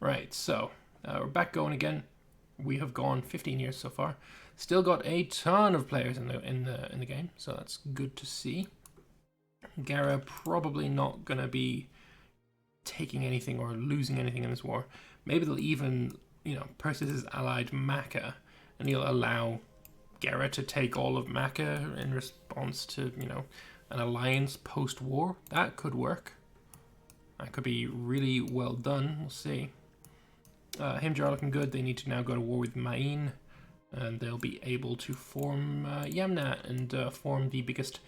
Right, so we're back going again. We have gone 15 years so far. Still got a ton of players in the game, so that's good to see. Gara probably not gonna be taking anything or losing anything in this war. Maybe they'll even, purchase his allied Maka, and he'll allow Gara to take all of Maka in response to, an alliance post-war. That could work. That could be really well done. We'll see. Himjar looking good. They need to now go to war with Ma'in, and they'll be able to form Yamnat and form the biggest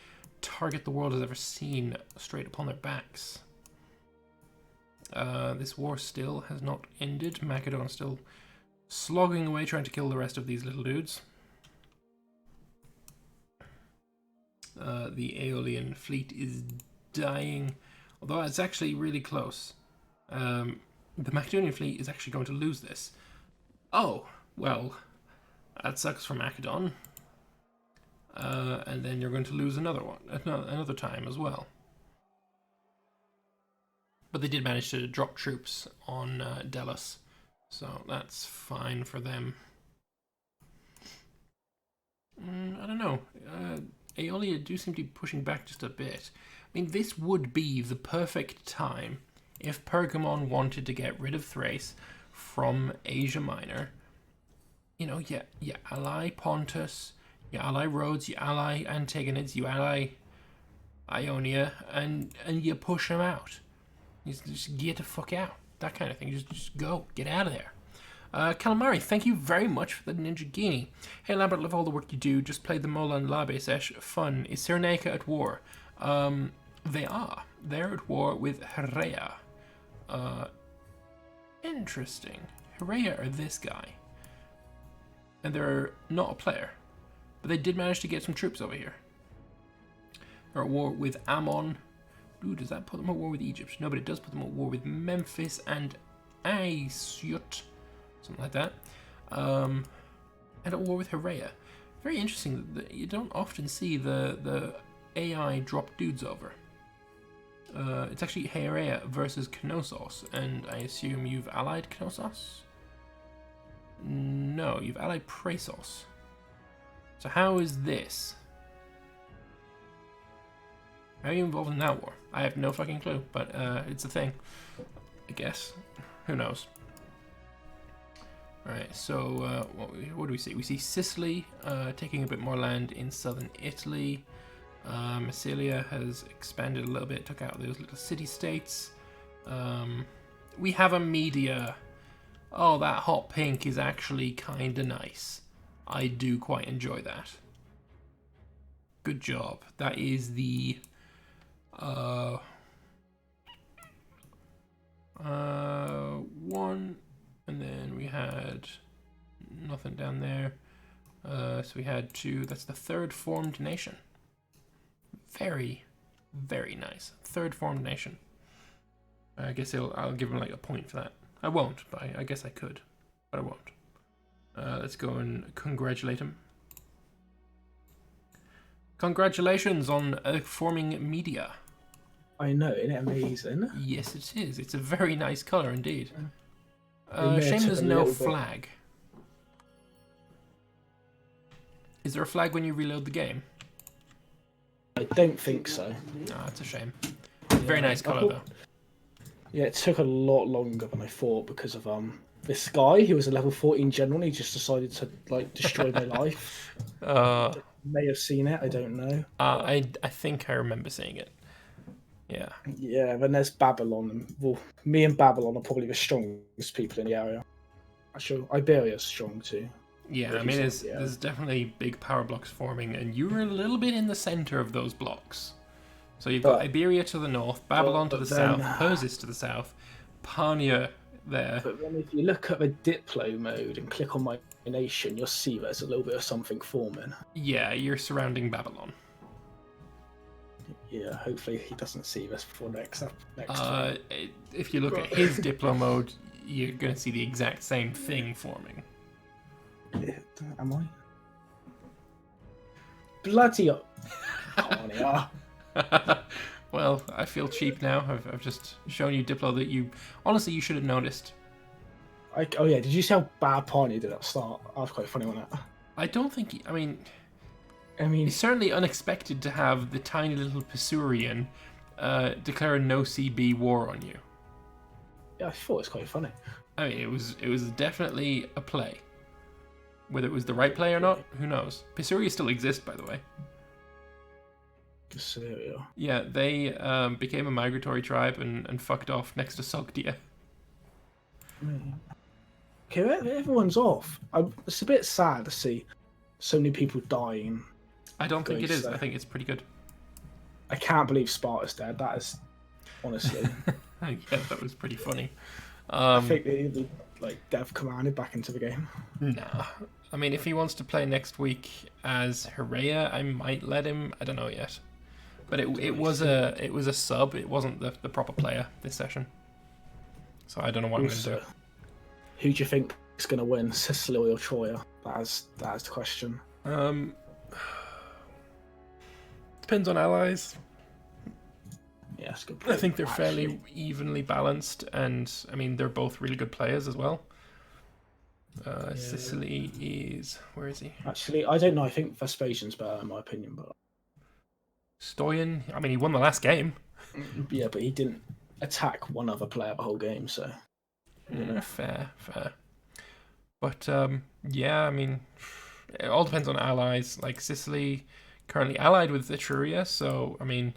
target the world has ever seen straight upon their backs. This war still has not ended. Macedon still slogging away trying to kill the rest of these little dudes. The Aeolian fleet is dying, although it's actually really close. The Macedonian fleet is actually going to lose this. Oh, well, that sucks for Macedon. And then you're going to lose another time as well. But they did manage to drop troops on Delos, so that's fine for them. I don't know. Aeolia do seem to be pushing back just a bit. I mean, this would be the perfect time if Pergamon wanted to get rid of Thrace from Asia Minor. You ally Pontus, you ally Rhodes, you ally Antagonids, you ally Ionia, and you push them out. You just get the fuck out. That kind of thing. Just go. Get out of there. Calamari, thank you very much for the Ninja Genie. Hey Lambert, love all the work you do. Just played the Molon Labe sesh. Fun. Is Cyrenaica at war? They are. They're at war with Herrea. Interesting. Herrea are this guy. And they're not a player. But they did manage to get some troops over here. They're at war with Ammon. Ooh, does that put them at war with Egypt? No, but it does put them at war with Memphis and Asyut. Something like that. And at war with Herrea. Very interesting that you don't often see the AI drop dudes over. It's actually Herrea versus Knossos, and I assume you've allied Knossos? No, you've allied Praesos. So how is this? How are you involved in that war? I have no fucking clue, but it's a thing, I guess. Who knows? Alright, so what do we see? We see Sicily taking a bit more land in southern Italy. Massilia has expanded a little bit, took out those little city-states. We have a media. Oh, that hot pink is actually kind of nice. I do quite enjoy that. Good job. That is the one, and then we had nothing down there. So we had two. That's the third formed nation. Very, very nice. Third formed nation. I guess I'll give him like a point for that. I won't, but I guess I could, but I won't. Let's go and congratulate him. Congratulations on forming media. I know, isn't it amazing? Yes, it is. It's a very nice colour indeed. Shame there's no flag. Is there a flag when you reload the game? I don't think so. Ah, it's a shame. Very nice colour though. Yeah, it took a lot longer than I thought because of this guy who was a level 14 general. He just decided to like destroy my life. May have seen it. I don't know. I think I remember seeing it. Yeah. Yeah. Then there's Babylon. Well, me and Babylon are probably the strongest people in the area. Actually, Iberia's strong too. Yeah, I mean, there's definitely big power blocks forming, and you're a little bit in the center of those blocks. So you've got Iberia to the north, Babylon to the south, Persis to the south, Parnia there. But then if you look at the Diplo mode and click on my nation, you'll see there's a little bit of something forming. Yeah, you're surrounding Babylon. Yeah, hopefully he doesn't see this before next time. If you look at his Diplo mode, you're going to see the exact same thing forming. Am I? Bloody Parnia. Well, I feel cheap now. I've just shown you Diplo that you... Honestly, you should have noticed. Oh yeah, did you see how bad Parney did at the start? That was quite funny, wasn't it? I don't think. I mean, I mean, it's certainly unexpected to have the tiny little Pisurian declare a no CB war on you. yeah, I thought it was quite funny. I mean, it was definitely a play. Whether it was the right play or not, who knows? Pisuria still exists, by the way. Pisuria. Yeah, they became a migratory tribe and fucked off next to Sogdia. Okay, everyone's off. It's a bit sad to see so many people dying. I don't think it is. I think it's pretty good. I can't believe Sparta's dead. That is, honestly. Yeah, that was pretty funny. I think they like Dev commanded back into the game. Nah. I mean, if he wants to play next week as Herrea, I might let him. I don't know yet. But it was a sub. It wasn't the proper player this session. So I don't know what I'm going to do. Who do you think is going to win, Sicily or Troya? That is the question. Depends on allies. Yeah, that's good. I think they're fairly evenly balanced, and I mean they're both really good players as well. Yeah. Sicily is, where is he? Actually, I don't know. I think Vespasian's better in my opinion, but Stoyan. I mean, he won the last game. Yeah, but he didn't attack one other player the whole game, so. Fair. But yeah, I mean, it all depends on allies. Like Sicily, currently allied with Etruria, so I mean,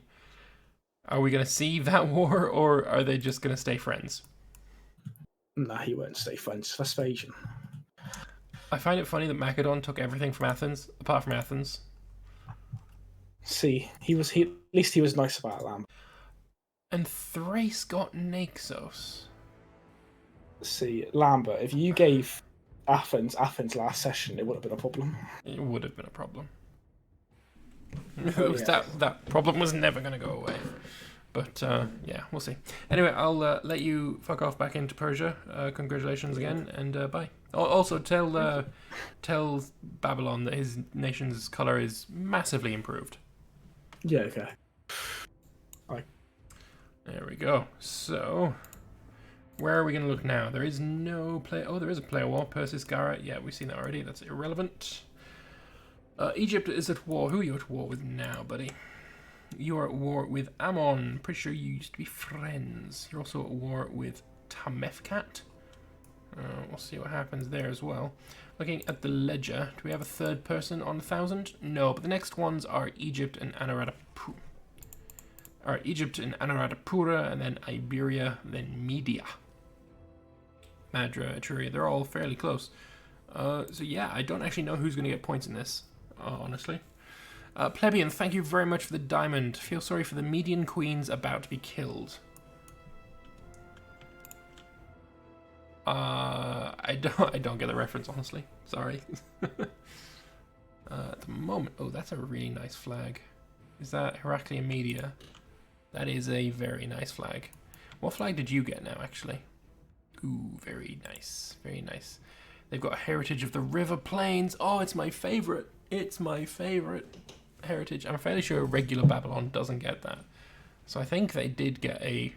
are we going to see that war, or are they just going to stay friends? Nah, he won't stay friends. Vespasian. I find it funny that Macedon took everything from Athens, apart from Athens. See, at least he was nice about Lambert. And Thrace got Naxos. See, Lambert, if you gave Athens last session, it would have been a problem. It would have been a problem. That problem was never going to go away. But yeah, we'll see. Anyway, I'll let you fuck off back into Persia. Congratulations again, and bye. Also, tell Babylon that his nation's color is massively improved. Yeah, okay. There we go. So, where are we going to look now? There is no play. Oh, there is a player war. Persis, Gara. Yeah, we've seen that already. That's irrelevant. Egypt is at war. Who are you at war with now, buddy? You are at war with Ammon. Pretty sure you used to be friends. You're also at war with Tamefkat. We'll see what happens there as well. Looking at the ledger, do we have a third person on 1,000? No, but the next ones are Egypt and Anuradhapura. And then Iberia, then Media. Madra, Etruria, they're all fairly close. So yeah, I don't actually know who's going to get points in this, honestly. Plebeian, thank you very much for the diamond. Feel sorry for the Median queens about to be killed. I don't get the reference, honestly. Sorry. At the moment, oh, that's a really nice flag. Is that Heraclea Media? That is a very nice flag. What flag did you get now, actually? Ooh, very nice. Very nice. They've got a heritage of the River Plains. Oh, it's my favorite. It's my favorite heritage. I'm fairly sure regular Babylon doesn't get that. So I think they did get a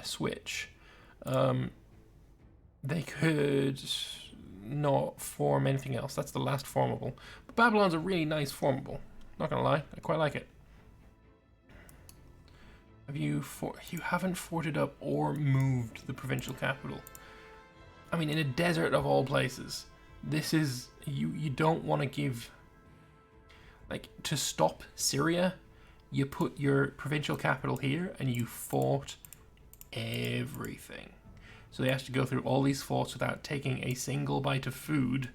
switch. They could not form anything else. That's the last formable. But Babylon's a really nice formable. Not gonna lie, I quite like it. Have you haven't forted up or moved the provincial capital? I mean, in a desert of all places, this is you don't want to give, like, to stop Syria, you put your provincial capital here and you fort everything. So they have to go through all these forts without taking a single bite of food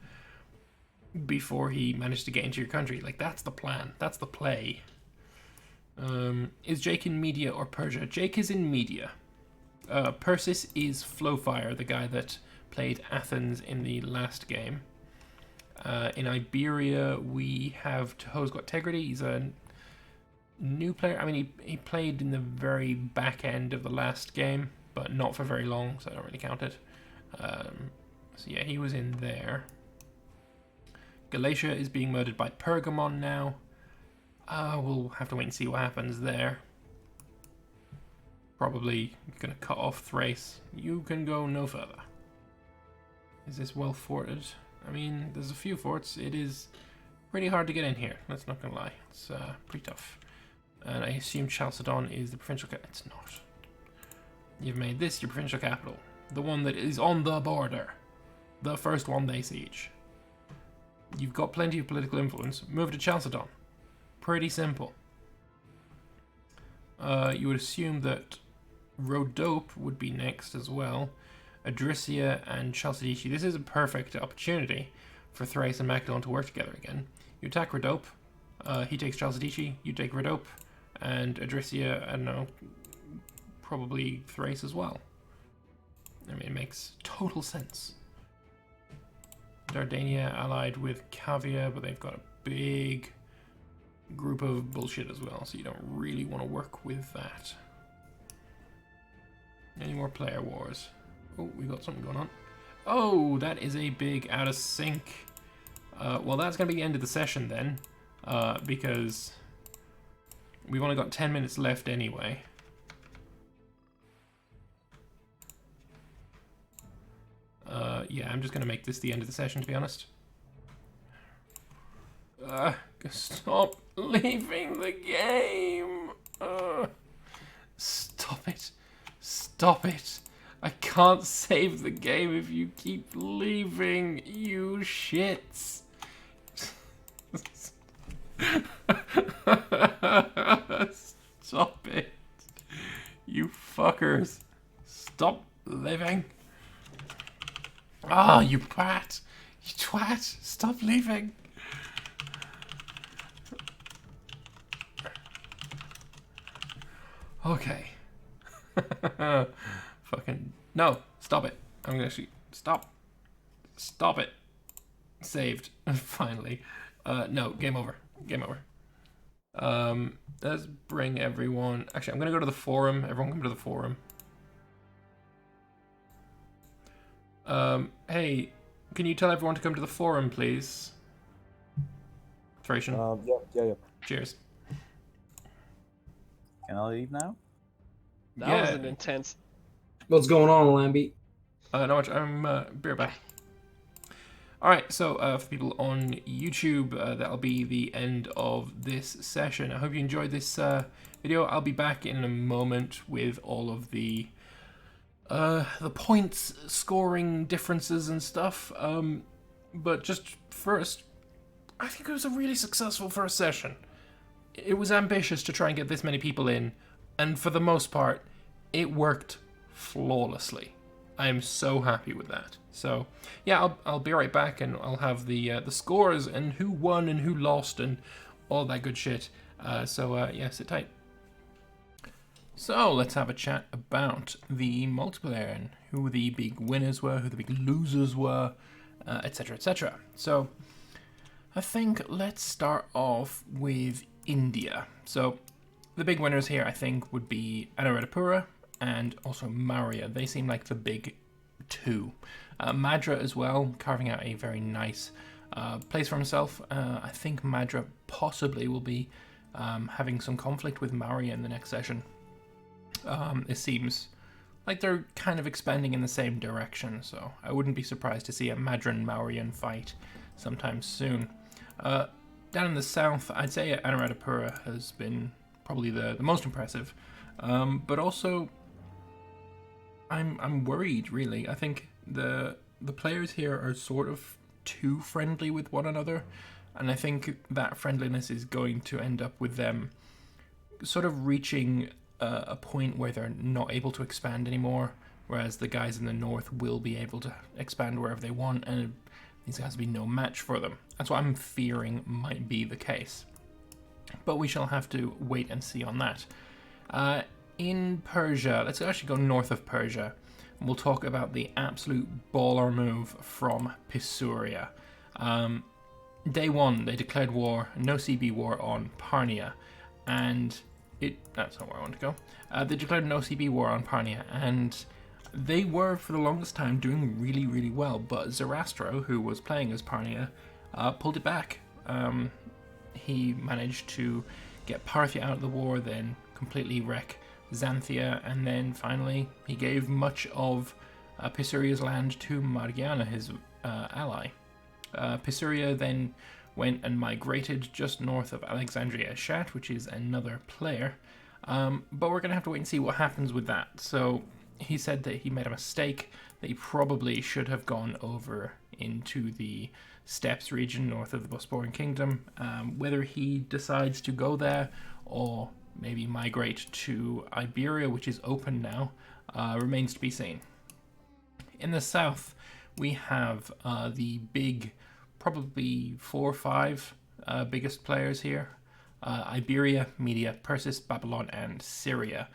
before he managed to get into your country. Like, that's the plan. That's the play. Is Jake in Media or Persia? Jake is in Media. Persis is Flowfire, the guy that played Athens in the last game. In Iberia, we have Tahoe's got Tegrity. He's a new player. I mean, he played in the very back end of the last game, but not for very long, so I don't really count it. So yeah, he was in there. Galatia is being murdered by Pergamon now. We'll have to wait and see what happens there. Probably going to cut off Thrace. You can go no further. Is this well forted? I mean, there's a few forts. It is pretty hard to get in here. That's not gonna lie. It's pretty tough. And I assume Chalcedon is the provincial capital. It's not. You've made this your provincial capital. The one that is on the border. The first one they siege. You've got plenty of political influence. Move to Chalcedon. Pretty simple. You would assume that Rhodope would be next as well. Adrissia and Chalcidice. This is a perfect opportunity for Thrace and Macedon to work together again. You attack Rhodope. He takes Chalcidice. You take Rhodope. And Adrissia, I don't know, probably Thrace as well. I mean, it makes total sense. Dardania allied with Cavia, but they've got a big group of bullshit as well, so you don't really want to work with that. Any more player wars? Oh, we got something going on. Oh, that is a big out of sync. Well, that's going to be the end of the session then, because we've only got 10 minutes left anyway. Yeah, I'm just going to make this the end of the session, to be honest. Stop leaving the game! Stop it. Stop it. I can't save the game if you keep leaving, you shits. Stop it. You fuckers. Stop living. Ah, you twat. You twat. Stop leaving. Okay. Fucking no! Stop it! I'm gonna actually stop. Stop it. Saved. Finally. No. Game over. Game over. Let's bring everyone. Actually, I'm gonna go to the forum. Everyone, come to the forum. Hey, can you tell everyone to come to the forum, please? Thracian. Yeah. Cheers. Can I leave now? That was an intense. What's going on, Lamby? Not much. I'm be right back. Alright, so for people on YouTube, that'll be the end of this session. I hope you enjoyed this video. I'll be back in a moment with all of the points scoring differences and stuff. But just first, I think it was a really successful first session. It was ambitious to try and get this many people in, and for the most part, it worked flawlessly. I am so happy with that. So yeah, I'll be right back, and I'll have the scores and who won and who lost and all that good shit. Yeah, sit tight. So let's have a chat about the multiplayer and who the big winners were, who the big losers were, etc., etc. So I think let's start off with India. So the big winners here, I think, would be Anuradhapura and also Maurya. They seem like the big two. Madra as well, carving out a very nice place for himself. I think Madra possibly will be having some conflict with Maurya in the next session. It seems like they're kind of expanding in the same direction, so I wouldn't be surprised to see a Madran-Mauryan fight sometime soon. Down in the south, I'd say Anuradhapura has been probably the most impressive, but also I'm worried, really. I think the players here are sort of too friendly with one another, and I think that friendliness is going to end up with them sort of reaching a point where they're not able to expand anymore, whereas the guys in the north will be able to expand wherever they want, and these guys will be no match for them. That's what I'm fearing might be the case. But we shall have to wait and see on that. In Persia, let's actually go north of Persia, and we'll talk about the absolute baller move from Pisuria. Day one, they declared war, no CB war on Parnia, and that's not where I want to go. They declared no CB war on Parnia, and they were, for the longest time, doing really, really well, but Zarastro, who was playing as Parnia, pulled it back. He managed to get Parthia out of the war, then completely wreck Xanthia, and then finally he gave much of Pisuria's land to Margiana, his ally. Pisuria then went and migrated just north of Alexandria Shat, which is another player. But we're going to have to wait and see what happens with that. So he said that he made a mistake, that he probably should have gone over into the Steppes region north of the Bosporan Kingdom. Whether he decides to go there or maybe migrate to Iberia, which is open now, remains to be seen. In the south, we have the big, probably 4 or 5 biggest players here. Iberia, Media, Persis, Babylon, and Syria.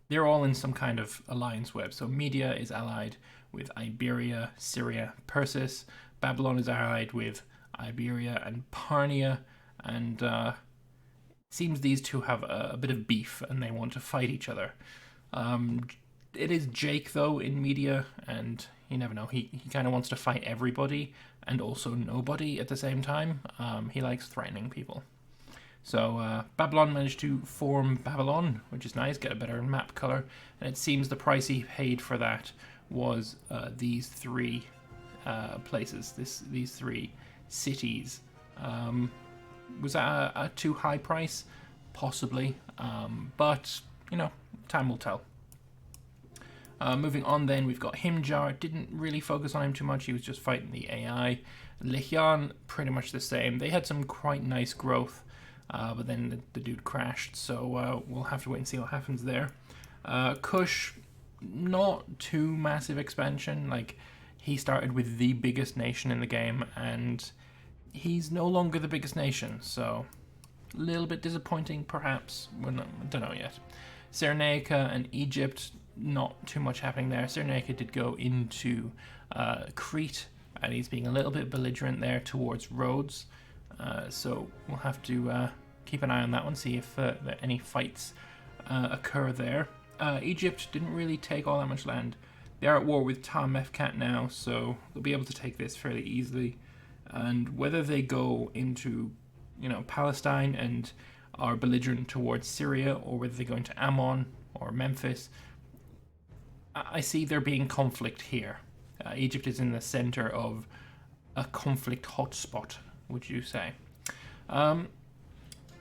They're all in some kind of alliance web. So Media is allied with Iberia, Syria, Persis. Babylon is allied with Iberia and Parnia. And it seems these two have a bit of beef and they want to fight each other. It is Jake, though, in Media, and you never know. He kind of wants to fight everybody and also nobody at the same time. He likes threatening people. So Babylon managed to form Babylon, which is nice, get a better map color, and it seems the price he paid for that was these 3 places, these 3 cities. Was that a too high price? Possibly, but, you know, time will tell. Moving on then, we've got Himjar. Didn't really focus on him too much. He was just fighting the AI. Lihian, pretty much the same. They had some quite nice growth, but then the dude crashed. So we'll have to wait and see what happens there. Kush, not too massive expansion. Like, he started with the biggest nation in the game, and he's no longer the biggest nation. So a little bit disappointing, perhaps. I don't know yet. Cyrenaica and Egypt, not too much happening there. Cyrenaica did go into Crete, and he's being a little bit belligerent there towards Rhodes. So we'll have to keep an eye on that one, see if any fights occur there. Egypt didn't really take all that much land. They are at war with Ta Mefkat now, so they'll be able to take this fairly easily. And whether they go into, you know, Palestine and are belligerent towards Syria, or whether they go into Ammon or Memphis, I see there being conflict here. Egypt is in the center of a conflict hotspot, would you say?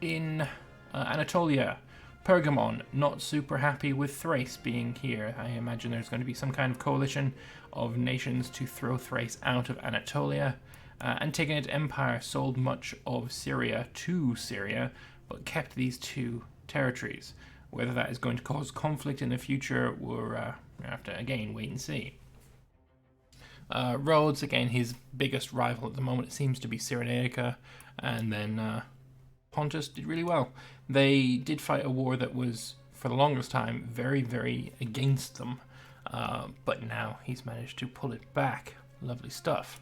In Anatolia, Pergamon, not super happy with Thrace being here. I imagine there's going to be some kind of coalition of nations to throw Thrace out of Anatolia. Antigonid Empire sold much of Syria to Syria, but kept these 2 territories. Whether that is going to cause conflict in the future, we'll have to, again, wait and see. Rhodes, again, his biggest rival at the moment, it seems to be Cyrenaica, and then Pontus did really well. They did fight a war that was, for the longest time, very, very against them, but now he's managed to pull it back. Lovely stuff.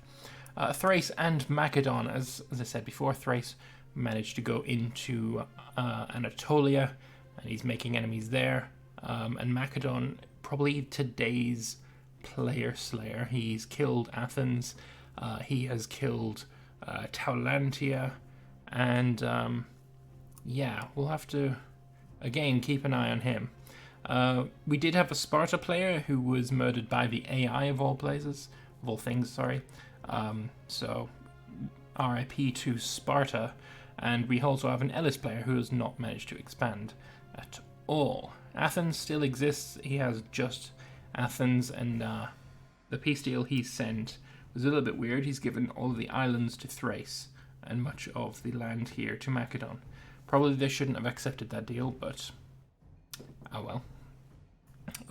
Thrace and Macedon, as I said before, Thrace managed to go into Anatolia, and he's making enemies there. And Macedon, probably today's player slayer. He's killed Athens, he has killed Taulantia, and yeah, we'll have to, again, keep an eye on him. We did have a Sparta player who was murdered by the AI of all places, of all things, sorry. So RIP to Sparta. And we also have an Ellis player who has not managed to expand at all. Athens still exists. He has just Athens, and the peace deal he sent was a little bit weird. He's given all of the islands to Thrace and much of the land here to Macedon. Probably they shouldn't have accepted that deal, but oh well.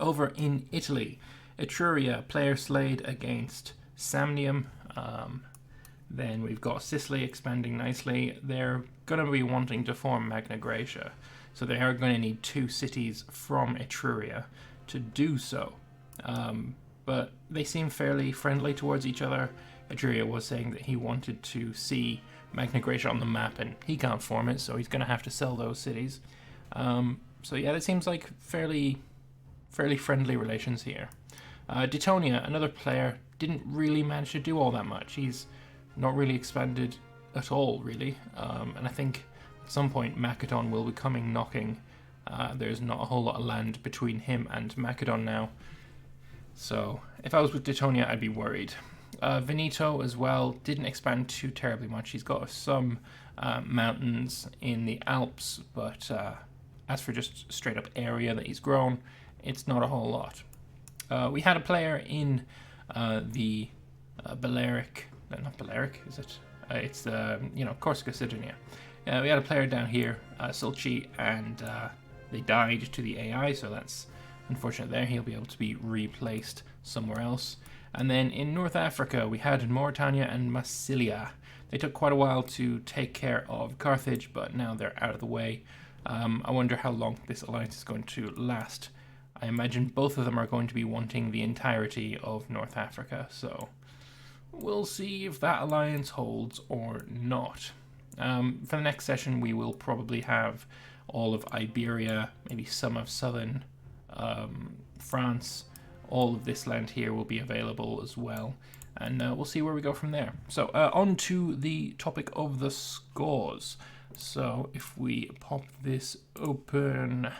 Over in Italy, Etruria, player slayed against Samnium. Then we've got Sicily expanding nicely. They're going to be wanting to form Magna Graecia, so they are going to need 2 cities from Etruria to do so. But they seem fairly friendly towards each other. Etruria was saying that he wanted to see Magna Graecia on the map, and he can't form it, so he's going to have to sell those cities. So yeah, it seems like fairly friendly relations here. Detonia, another player, didn't really manage to do all that much. He's not really expanded at all, really. And I think at some point Macedon will be coming knocking. There's not a whole lot of land between him and Macedon now. So if I was with Detonia, I'd be worried. Veneto as well didn't expand too terribly much. He's got some mountains in the Alps, but as for just straight up area that he's grown, it's not a whole lot. We had a player in the Balearic, no, not Balearic, is it? It's the, Corsica, Sardinia. We had a player down here, Sulci, and they died to the AI, so that's unfortunate there. He'll be able to be replaced somewhere else. And then in North Africa, we had Mauritania and Massilia. They took quite a while to take care of Carthage, but now they're out of the way. I wonder how long this alliance is going to last. I imagine both of them are going to be wanting the entirety of North Africa, so we'll see if that alliance holds or not. For the next session, we will probably have all of Iberia, maybe some of southern France. All of this land here will be available as well, and we'll see where we go from there. So on to the topic of the scores. So if we pop this open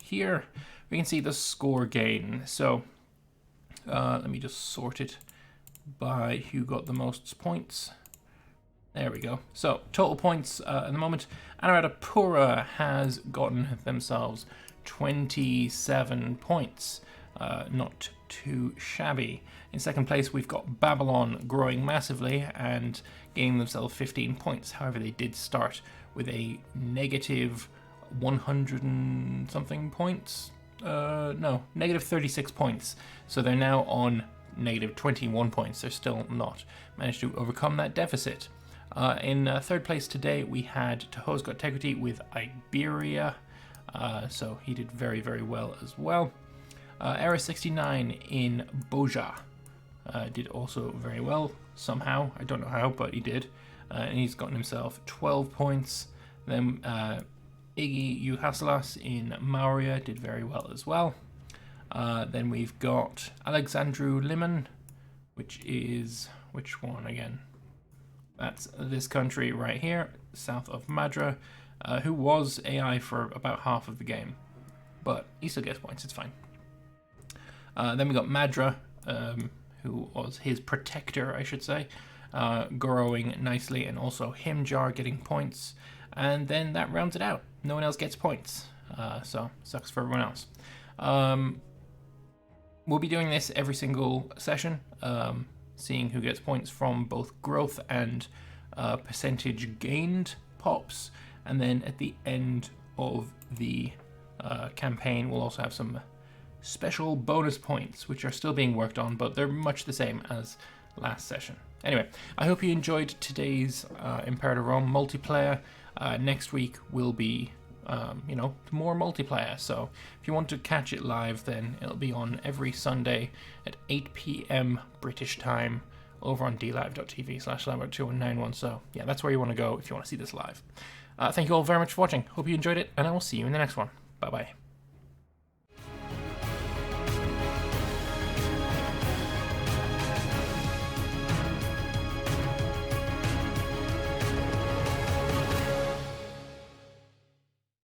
here, we can see the score gain. So let me just sort it by who got the most points. There we go. So total points at the moment, Anuradhapura has gotten themselves 27 points. Not too shabby. In second place, we've got Babylon growing massively and gaining themselves 15 points. However, they did start with a negative 100 and something points. No, negative 36 points. So they're now on negative 21 points. They're still not managed to overcome that deficit. In third place today, we had Tahoe's Got Integrity with Iberia. So he did very, very well as well. Era 69 in Boja did also very well somehow. I don't know how, but he did. And he's gotten himself 12 points. Then Iggy Uhasalas in Mauria did very well as well. Then we've got Alexandru Liman, which is, which one again? That's this country right here, south of Madra, who was AI for about half of the game. But he still gets points, it's fine. Then we got Madra, who was his protector, I should say, growing nicely, and also Himjar getting points. And then that rounds it out. No one else gets points, so sucks for everyone else. We'll be doing this every single session, seeing who gets points from both growth and percentage gained pops. And then at the end of the campaign, we'll also have some special bonus points, which are still being worked on, but they're much the same as last session. Anyway, I hope you enjoyed today's Imperator Rome multiplayer. Next week will be, more multiplayer. So if you want to catch it live, then it'll be on every Sunday at 8 p.m. British time over on dlive.tv/lambert2191. So yeah, that's where you want to go if you want to see this live. Thank you all very much for watching. Hope you enjoyed it, and I will see you in the next one. Bye-bye.